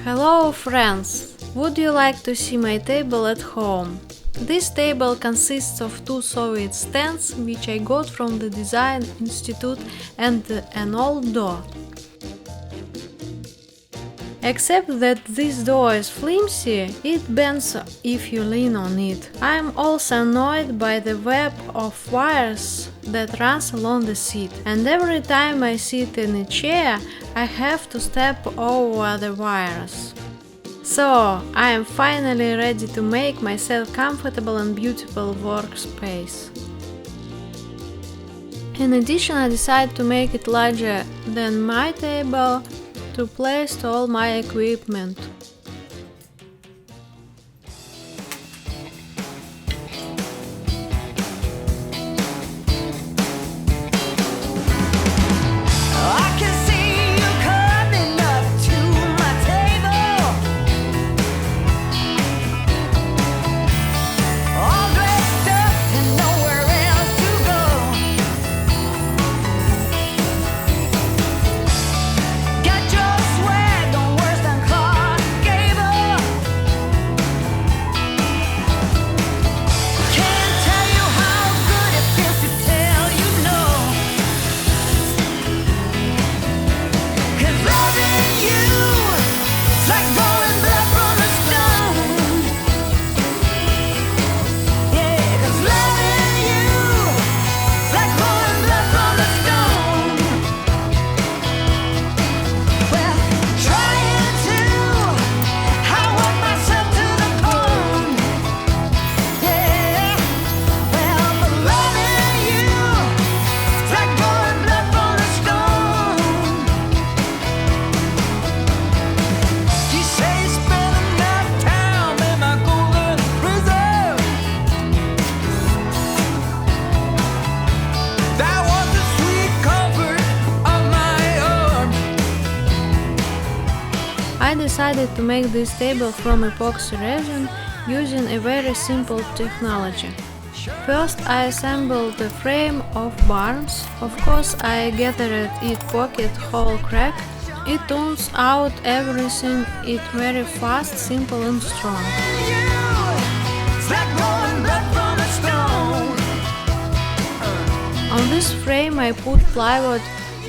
Hello friends! Would you like to see my table at home? This table consists of two Soviet stands which I got from the Design Institute and an old door. Except that this door is flimsy, it bends if you lean on it. I am also annoyed by the web of wires that runs along the seat, and every time I sit in a chair I have to step over the wires. So, I am finally ready to make myself comfortable and beautiful workspace. In addition, I decided to make it larger than my table to place all my equipment. I decided to make this table from epoxy resin using a very simple technology. First I assembled the frame of barns. Of course I gathered it pocket hole crack. It turns out everything it very fast, simple and strong. On this frame I put plywood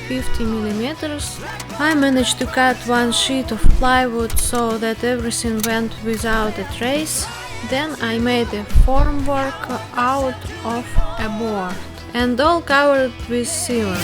50 mm. I managed to cut one sheet of plywood so that everything went without a trace. Then I made a formwork out of a board and all covered with silver.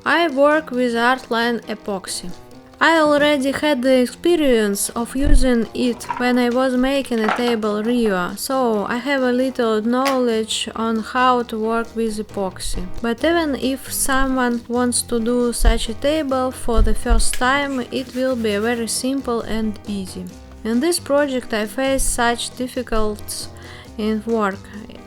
I work with Artline epoxy. I already had the experience of using it when I was making a table Rio, so I have a little knowledge on how to work with epoxy. But even if someone wants to do such a table for the first time, it will be very simple and easy. In this project I faced such difficulties in work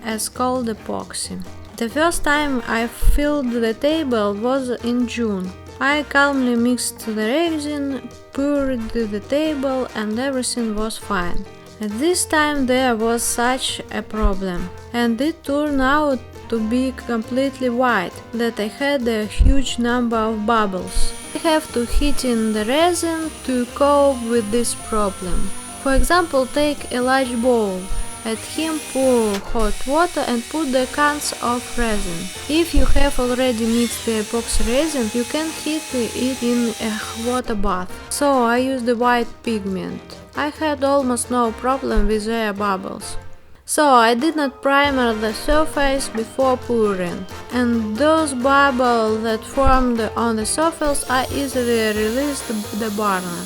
as called epoxy. The first time I filled the table was in June. I calmly mixed the resin, poured the table, and everything was fine. At this time there was such a problem, and it turned out to be completely white, that I had a huge number of bubbles. I have to heat in the resin to cope with this problem. For example, take a large bowl. Add him pour hot water and put the cans of resin. If you have already mixed the epoxy resin, you can heat it in a water bath. So I used the white pigment. I had almost no problem with air bubbles. So I did not primer the surface before pouring, and those bubbles that formed on the surface I easily released the burner.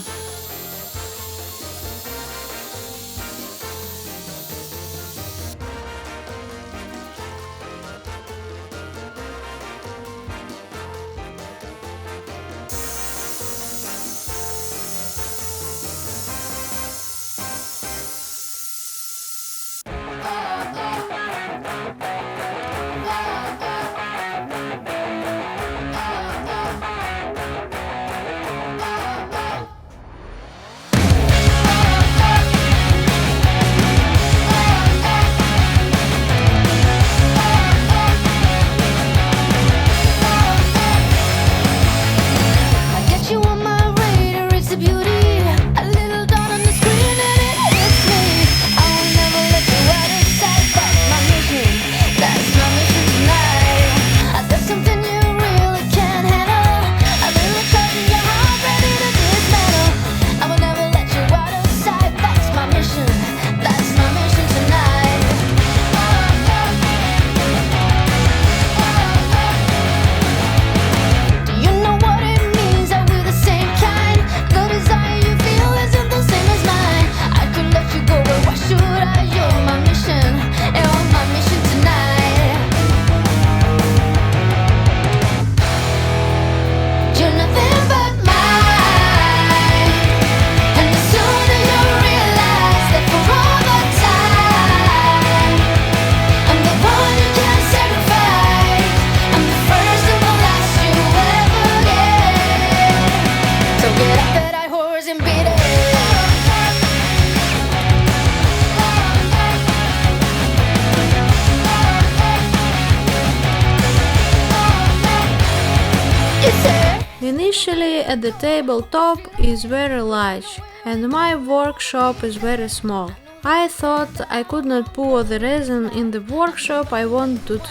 Initially at the tabletop is very large and my workshop is very small. I thought I could not pour the resin in the workshop. I wanted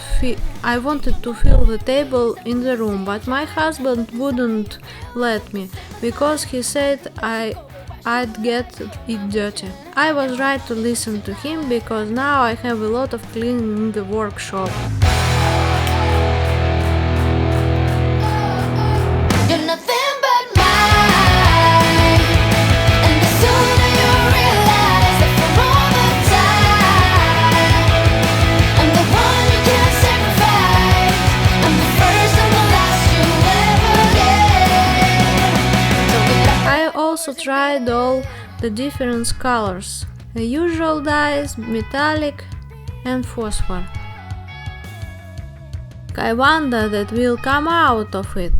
to fill the table in the room, but my husband wouldn't let me because he said I'd get it dirty. I was right to listen to him because now I have a lot of cleaning in the workshop. You're nothing but mine, and the sooner you realize that for all the time, I'm the one you can't sacrifice. I'm the first and the last you ever get. So get up. I also tried all the different colors, the usual dyes, metallic and phosphor. I wonder that will come out of it.